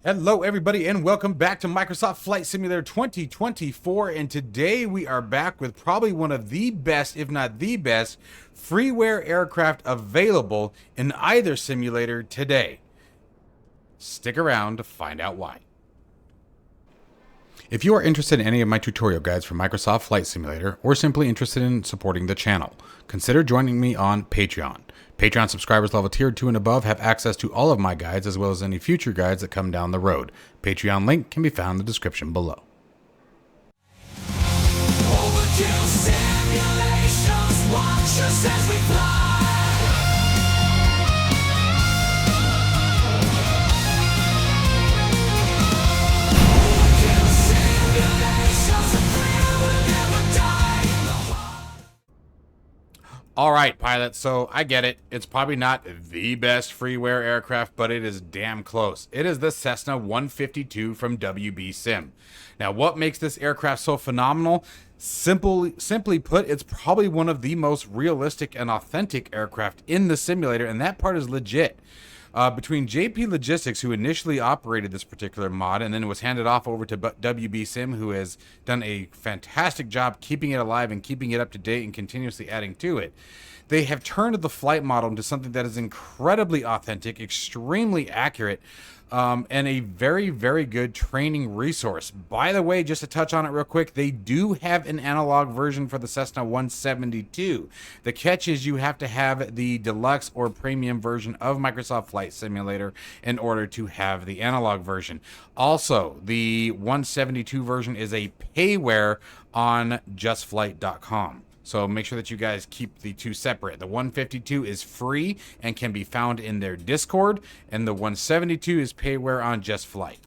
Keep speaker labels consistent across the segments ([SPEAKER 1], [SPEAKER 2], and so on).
[SPEAKER 1] Hello everybody and welcome back to Microsoft Flight Simulator 2024, and today we are back with probably one of the best, if not the best, freeware aircraft available in either simulator today. Stick around to find out why. If you are interested in any of my tutorial guides for Microsoft Flight Simulator, or simply interested in supporting the channel, consider joining me on Patreon. Patreon subscribers level tier 2 and above have access to all of my guides as well as any future guides that come down the road. Patreon link can be found in the description below.
[SPEAKER 2] Overkill simulations, watch us as we fly. Overkill simulations, a thrill will never die in the heart.
[SPEAKER 1] All right, pilots, so I get it. It's probably not the best freeware aircraft, but it is damn close. It is the Cessna 152 from WBSim. Now, what makes this aircraft so phenomenal? Simply put, it's probably one of the most realistic and authentic aircraft in the simulator, and that part is legit. Between JP Logistics, who initially operated this particular mod and then was handed off over to WBSim, who has done a fantastic job keeping it alive and keeping it up to date and continuously adding to it, they have turned the flight model into something that is incredibly authentic, extremely accurate, and a very, very good training resource. By the way, just to touch on it real quick, they do have an analog version for the Cessna 172. The catch is you have to have the deluxe or premium version of Microsoft Flight Simulator in order to have the analog version. Also, the 172 version is a payware on justflight.com. So make sure that you guys keep the two separate. The 152 is free and can be found in their Discord, and the 172 is payware on Just Flight.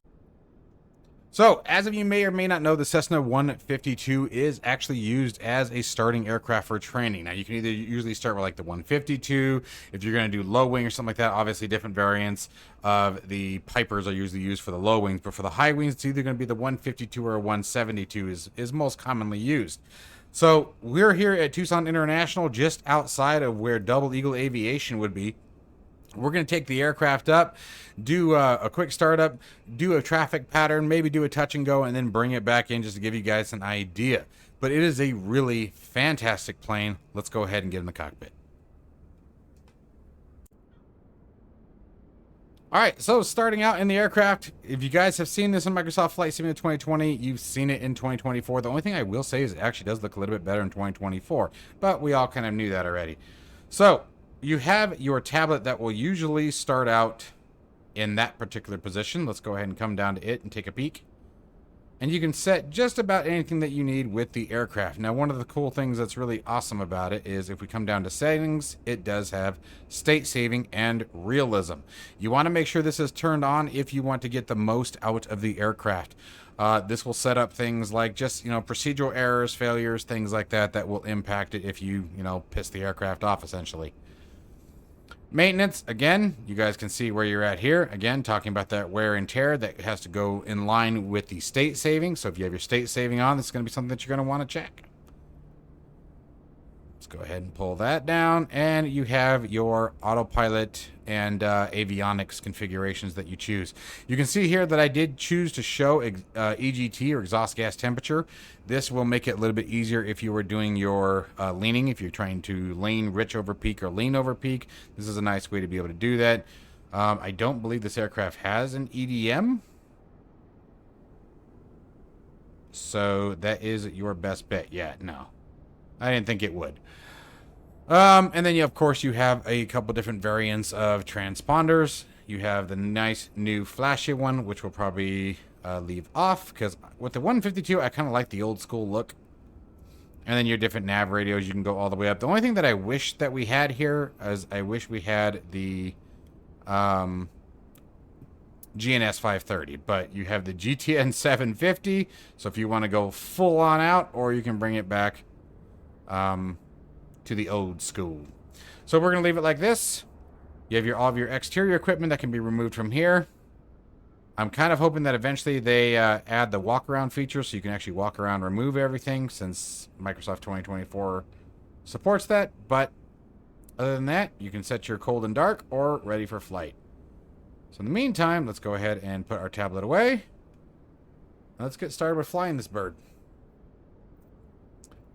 [SPEAKER 1] So, as of you may or may not know, the Cessna 152 is actually used as a starting aircraft for training. Now, you can either usually start with like the 152. If you're going to do low wing or something like that, obviously different variants of the Pipers are usually used for the low wings. But for the high wings, it's either going to be the 152 or 172 is most commonly used. So we're here at Tucson International, just outside of where Double Eagle Aviation would be. We're going to take the aircraft up, do a quick startup, do a traffic pattern, maybe do a touch and go, and then bring it back in just to give you guys an idea. But it is a really fantastic plane. Let's go ahead and get in the cockpit. All right, so starting out in the aircraft, if you guys have seen this in Microsoft Flight Simulator 2020, you've seen it in 2024. The only thing I will say is it actually does look a little bit better in 2024, but we all kind of knew that already. So you have your tablet that will usually start out in that particular position. Let's go ahead and come down to it and take a peek. And you can set just about anything that you need with the aircraft. Now, one of the cool things that's really awesome about it is if we come down to settings, it does have state saving and realism. You want to make sure this is turned on if you want to get the most out of the aircraft. This will set up things like just, procedural errors, failures, things like that that will impact it if you, piss the aircraft off, essentially. Maintenance, again, you guys can see where you're at here. Again, talking about that wear and tear that has to go in line with the state saving. So if you have your state saving on, this is going to be something that you're going to want to check. Let's go ahead and pull that down. And you have your autopilot and avionics configurations that you choose. You can see here that I did choose to show EGT, or exhaust gas temperature. This will make it a little bit easier if you were doing your leaning, if you're trying to lean rich over peak or lean over peak. This is a nice way to be able to do that. I don't believe this aircraft has an EDM. So that is your best bet. Yeah, no. I didn't think it would. And then, of course, you have a couple different variants of transponders. You have the nice new flashy one, which we'll probably leave off, because with the 152, I kind of like the old school look. And then your different nav radios, you can go all the way up. The only thing that I wish that we had here is I wish we had the GNS 530, but you have the GTN 750. So if you want to go full on out, or you can bring it back to the old school. So we're going to leave it like this. You have all of your exterior equipment that can be removed from here. I'm kind of hoping that eventually they add the walk around feature so you can actually walk around, remove everything, since Microsoft 2024 supports that. But other than that, you can set your cold and dark or ready for flight. So in the meantime, let's go ahead and put our tablet away. Let's get started with flying this bird.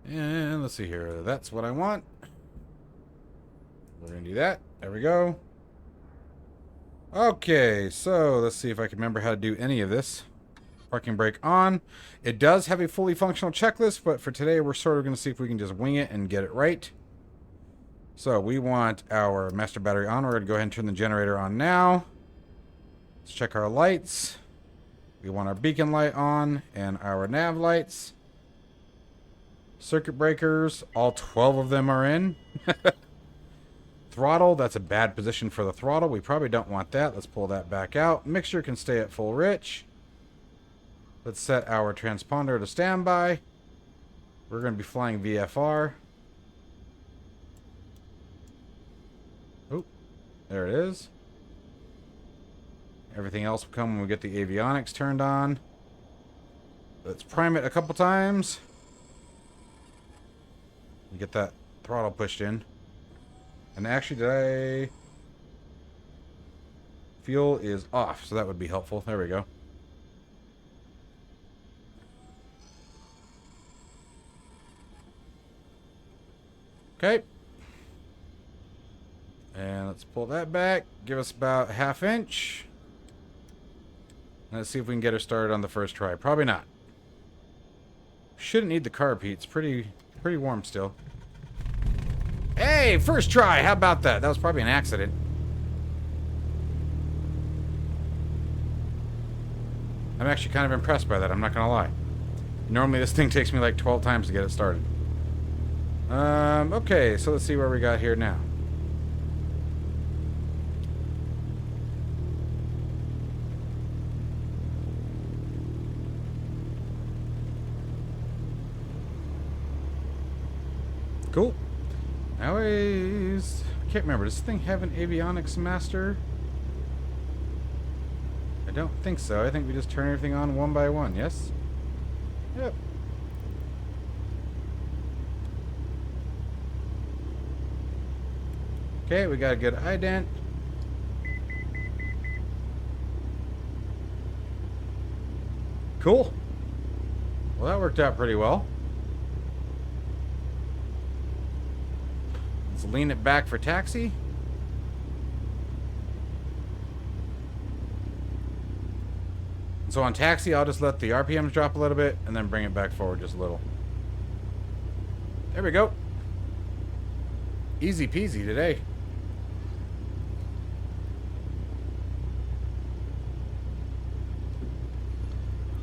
[SPEAKER 1] And let's see here. That's what I want. We're going to do that. There we go. Okay, so let's see if I can remember how to do any of this. Parking brake on. It does have a fully functional checklist, but for today we're sort of going to see if we can just wing it and get it right. So we want our master battery on. We're going to go ahead and turn the generator on now. Let's check our lights. We want our beacon light on and our nav lights. Circuit breakers, all 12 of them are in. Throttle, that's a bad position for the throttle. We probably don't want that. Let's pull that back out. Mixture can stay at full rich. Let's set our transponder to standby. We're going to be flying VFR. Oh, there it is. Everything else will come when we get the avionics turned on. Let's prime it a couple times. Get that throttle pushed in. And actually, did I... Fuel is off, so that would be helpful. There we go. Okay. And let's pull that back. Give us about a ½ inch. Let's see if we can get her started on the first try. Probably not. Shouldn't need the carb heat. It's pretty warm still. Hey, first try. How about that? That was probably an accident. I'm actually kind of impressed by that. I'm not going to lie. Normally this thing takes me like 12 times to get it started. Okay, so let's see where we got here now. Cool. Anyways, I can't remember. Does this thing have an avionics master? I don't think so. I think we just turn everything on one by one. Yes? Yep. Okay, we got a good ident. Cool. Well, that worked out pretty well. Let's lean it back for taxi. So on taxi, I'll just let the RPMs drop a little bit and then bring it back forward just a little. There we go. Easy peasy today.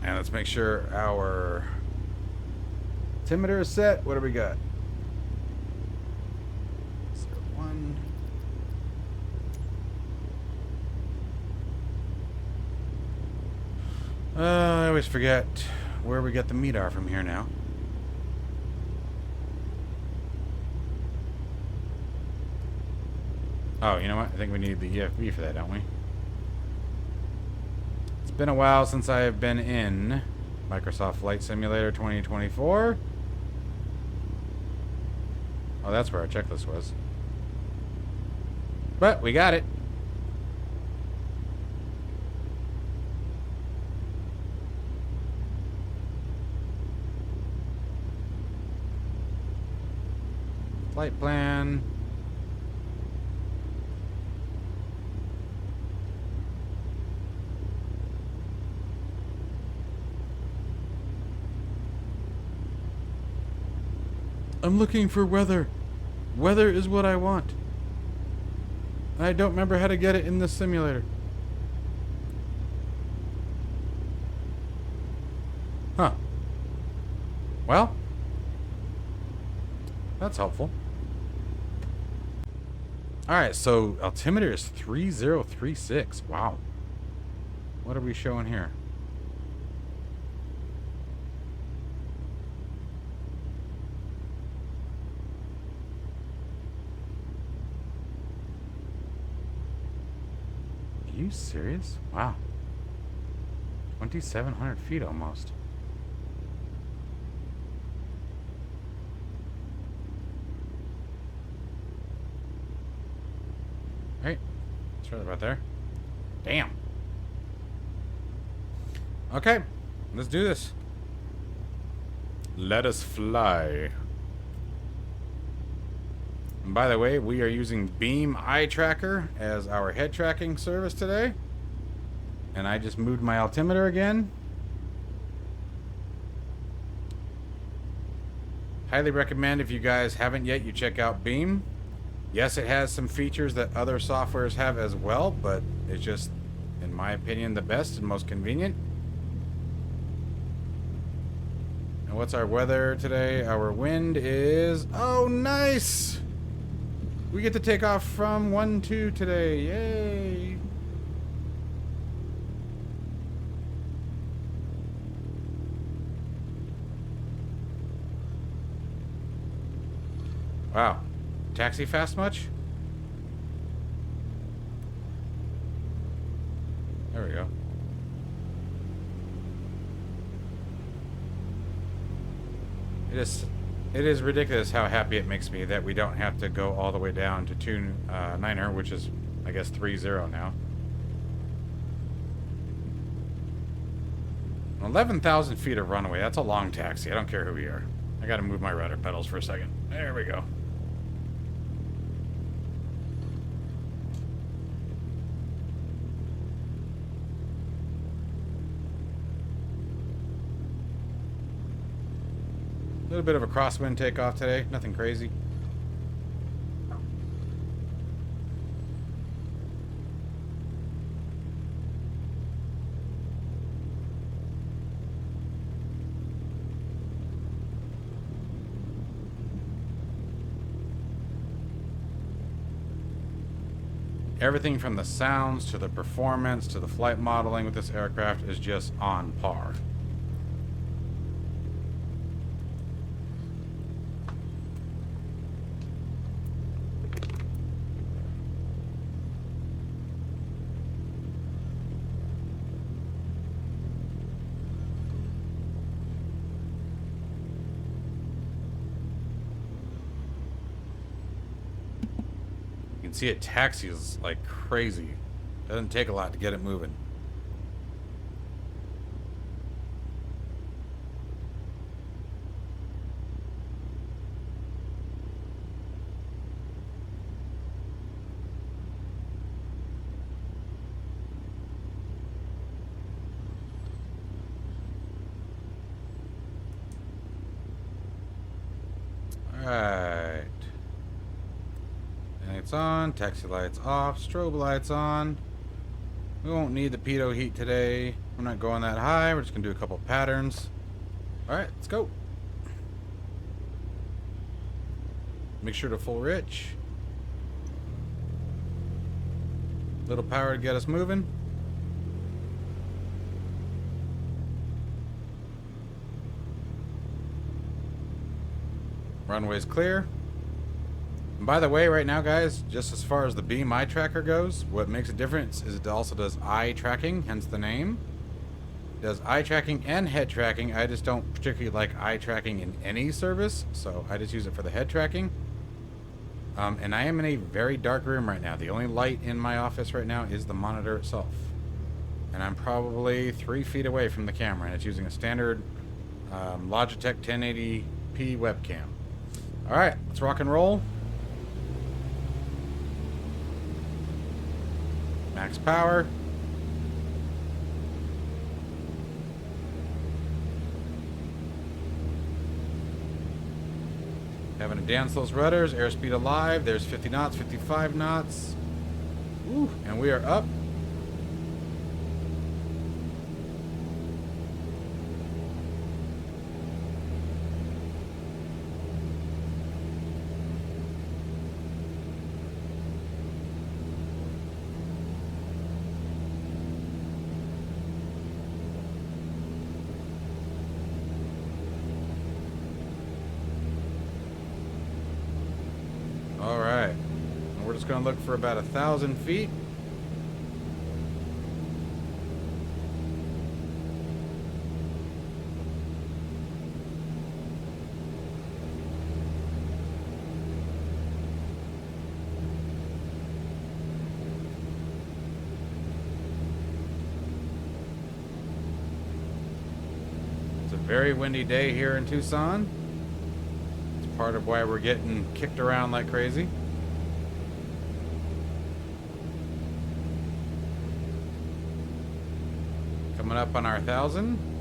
[SPEAKER 1] And let's make sure our altimeter is set. What do we got? 01. I always forget where we get the MEDAR from here now. Oh, you know what? I think we need the EFB for that, don't we? It's been a while since I have been in Microsoft Flight Simulator 2024. Oh, that's where our checklist was. But we got it. Flight plan. I'm looking for weather. Weather is what I want. I don't remember how to get it in this simulator. Huh. Well, that's helpful. Alright, so altimeter is 3036. Wow. What are we showing here? Are you serious? Wow. 2,700 feet almost. Right. It's right about there. Damn. Okay, let's do this. Let us fly. And by the way, we are using Beam Eye Tracker as our head tracking service today. And I just moved my altimeter again. Highly recommend, if you guys haven't yet, you check out Beam. Yes, it has some features that other softwares have as well, but it's just, in my opinion, the best and most convenient. And what's our weather today? Our wind is... Oh, nice! We get to take off from 1-2 today. Yay! Wow. Taxi fast much? There we go. It is ridiculous how happy it makes me that we don't have to go all the way down to 2.9er, which is, I guess, 3.0 now. 11,000 feet of runway. That's a long taxi. I don't care who we are. I gotta move my rudder pedals for a second. There we go. A little bit of a crosswind takeoff today. Nothing crazy. Everything from the sounds to the performance to the flight modeling with this aircraft is just on par. See, it taxis like crazy. Doesn't take a lot to get it moving. All right. Lights on, taxi lights off, strobe lights on. We won't need the pitot heat today. I'm not going that high. We're just gonna do a couple patterns. All right, let's go. Make sure to full rich. Little power to get us moving. Runway's clear. And by the way, right now, guys, just as far as the Beam Eye Tracker goes, what makes a difference is it also does eye tracking, hence the name. It does eye tracking and head tracking. I just don't particularly like eye tracking in any service, so I just use it for the head tracking. And I am in a very dark room right now. The only light in my office right now is the monitor itself. And I'm probably 3 feet away from the camera, and it's using a standard Logitech 1080p webcam. All right, let's rock and roll. Max power. Having to dance those rudders. Airspeed alive. There's 50 knots, 55 knots. Woo, and we are up. All right, and we're just going to look for about 1,000 feet. very windy day here in Tucson. It's part of why we're getting kicked around like crazy. Coming up on our 1,000.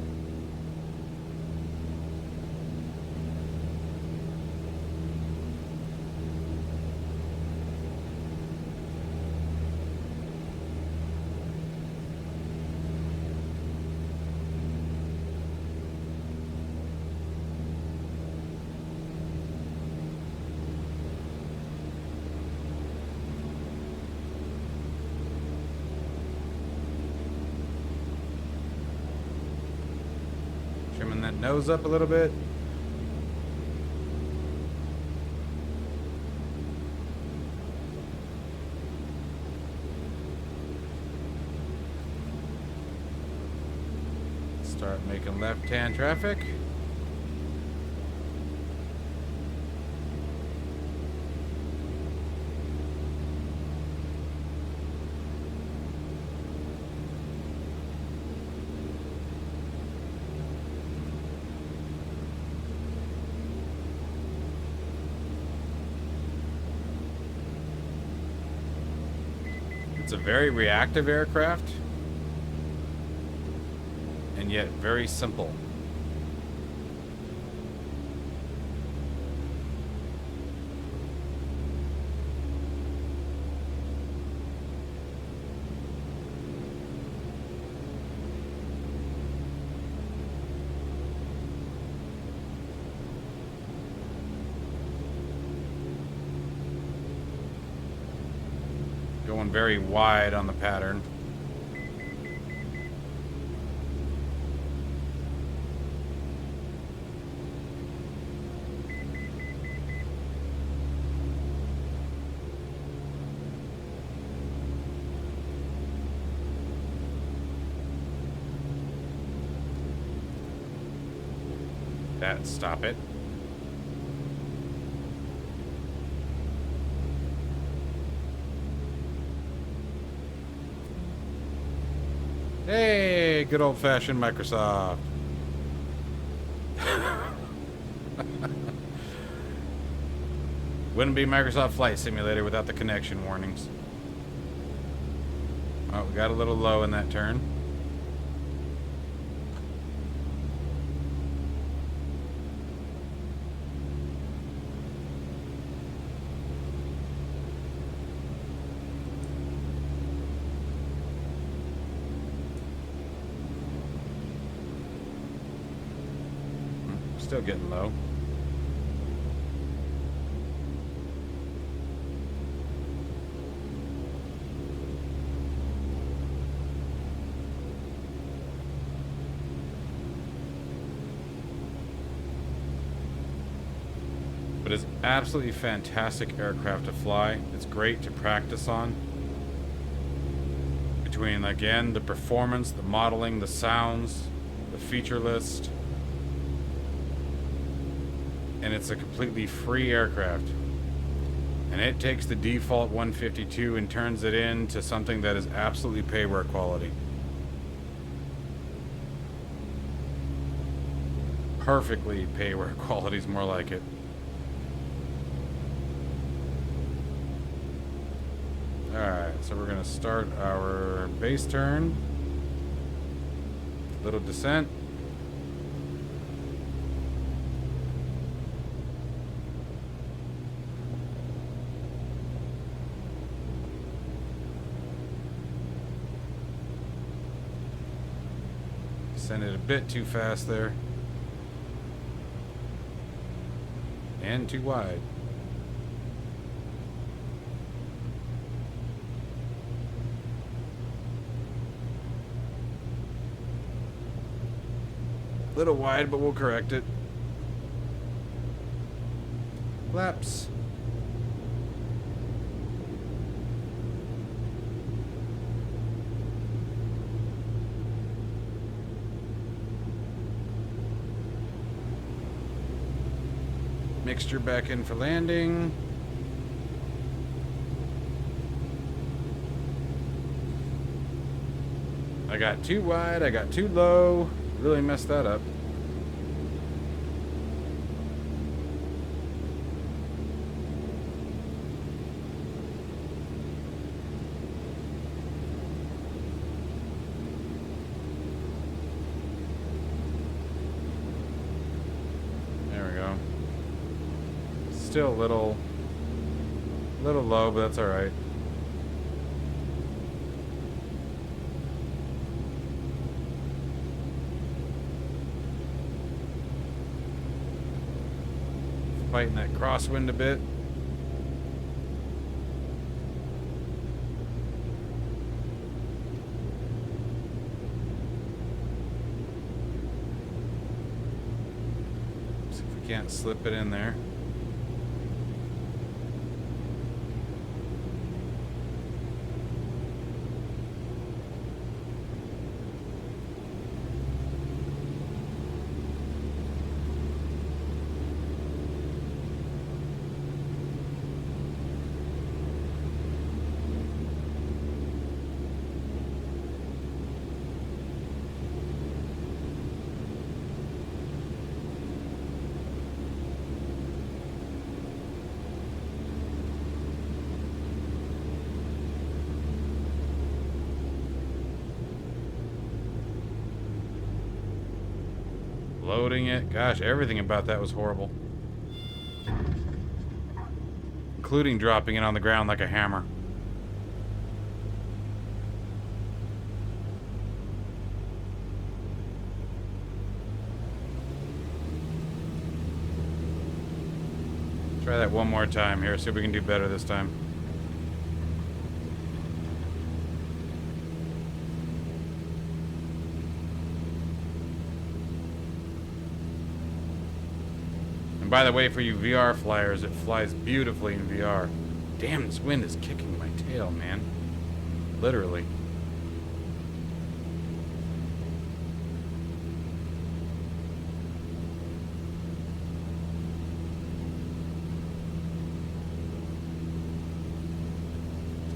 [SPEAKER 1] Trimming that nose up a little bit. Start making left-hand traffic. It's a very reactive aircraft, and yet very simple. Going very wide on the pattern. Stop it. Hey, good old-fashioned Microsoft. Wouldn't be Microsoft Flight Simulator without the connection warnings. Oh, we got a little low in that turn. Still getting low. But it's absolutely fantastic aircraft to fly. It's great to practice on. Between, again, the performance, the modeling, the sounds, the feature list. And it's a completely free aircraft. And it takes the default 152 and turns it into something that is absolutely payware quality. Perfectly payware quality is more like it. Alright, so we're going to start our base turn. Little descent. Sent it a bit too fast there. And too wide. Little wide, but we'll correct it. Flaps. Mixture back in for landing. I got too wide, I got too low. Really messed that up. still a little low, but that's all right. Fighting that crosswind a bit. See if we can't slip it in there. Loading it. Gosh, everything about that was horrible. Including dropping it on the ground like a hammer. Try that one more time here, see if we can do better this time. By the way, for you VR flyers, it flies beautifully in VR. Damn, this wind is kicking my tail, man. Literally.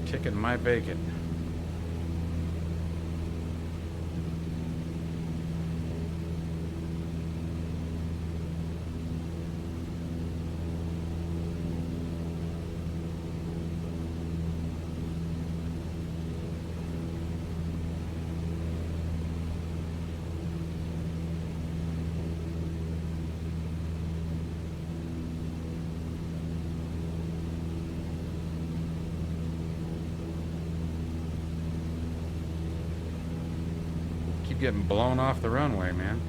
[SPEAKER 1] It's kicking my bacon. Getting blown off the runway, man.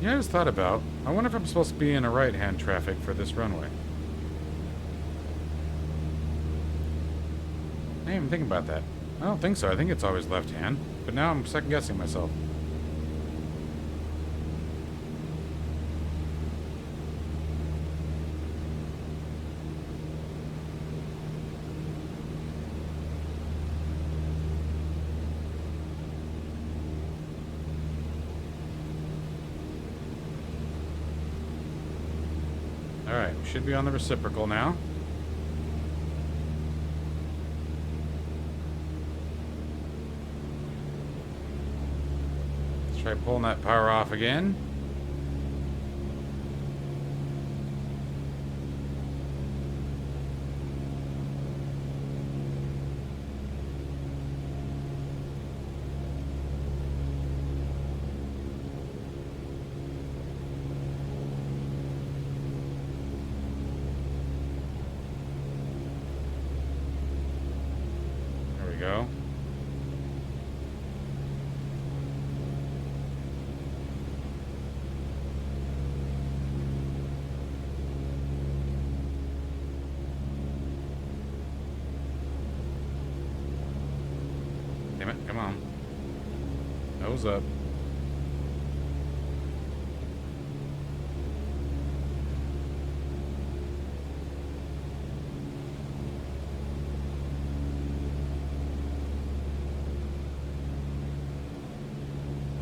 [SPEAKER 1] Yeah, I just thought about, I wonder if I'm supposed to be in a right-hand traffic for this runway. I didn't even think about that. I don't think so. I think it's always left-hand. But now I'm second-guessing myself. Alright, we should be on the reciprocal now. Let's try pulling that power off again. go. Damn it, come on. Nose up.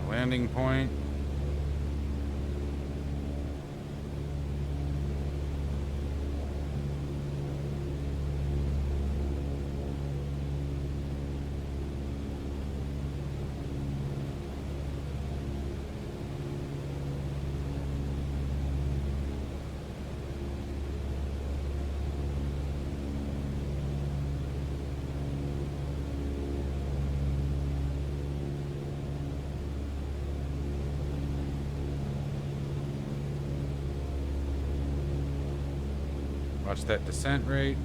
[SPEAKER 1] Landing point. Watch that descent rate.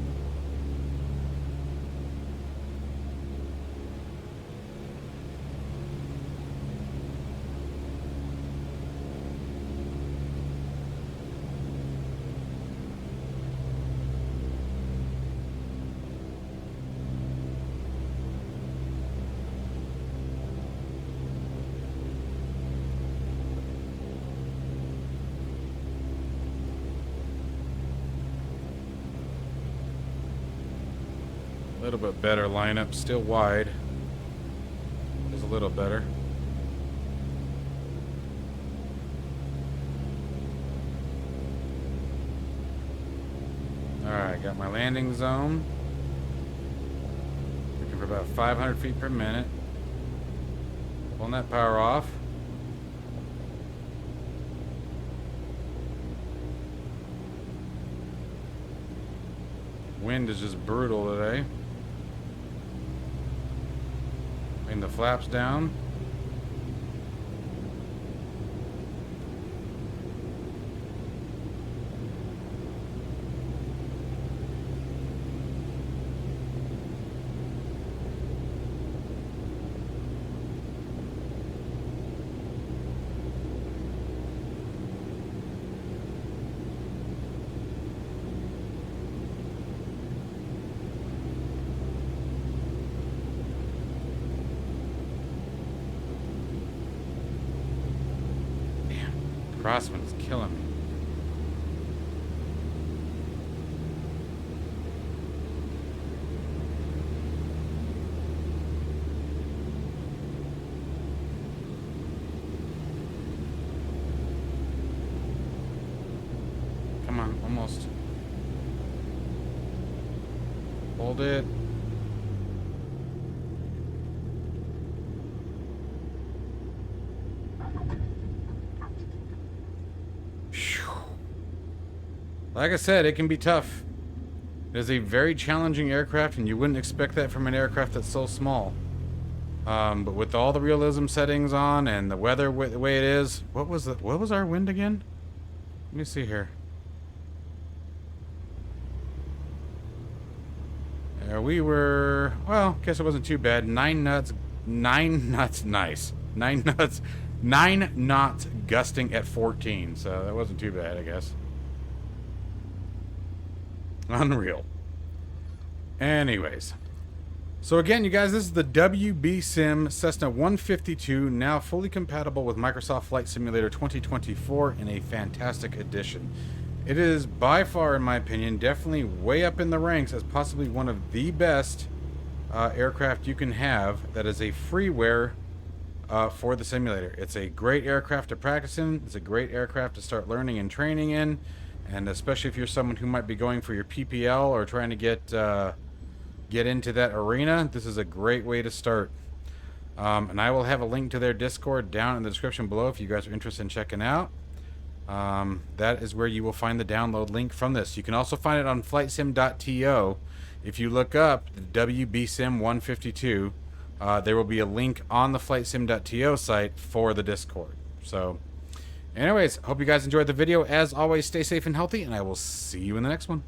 [SPEAKER 1] A little bit better lineup, still wide. Is a little better. Alright, got my landing zone. Looking for about 500 feet per minute. Pulling that power off. Wind is just brutal today. Bring the flaps down. Crosswind is killing me. Come on, almost. Hold it. Like I said, it can be tough. It is a very challenging aircraft, and you wouldn't expect that from an aircraft that's so small. But with all the realism settings on and the weather the way it is, what was our wind again? Let me see here. We were, well, guess it wasn't too bad. 9 knots, nice. 9 knots gusting at 14, so that wasn't too bad, I guess. Unreal. Anyways. So again, you guys, this is the WBSim Cessna 152, now fully compatible with Microsoft Flight Simulator 2024 in a fantastic edition. It is by far, in my opinion, definitely way up in the ranks as possibly one of the best aircraft you can have that is a freeware for the simulator. It's a great aircraft to practice in. It's a great aircraft to start learning and training in. And especially if you're someone who might be going for your PPL or trying to get into that arena, this is a great way to start. And I will have a link to their Discord down in the description below if you guys are interested in checking out. That is where you will find the download link from this. You can also find it on flightsim.to. If you look up the WBSim 152, there will be a link on the flightsim.to site for the Discord. So, anyways, hope you guys enjoyed the video. As always, stay safe and healthy, and I will see you in the next one.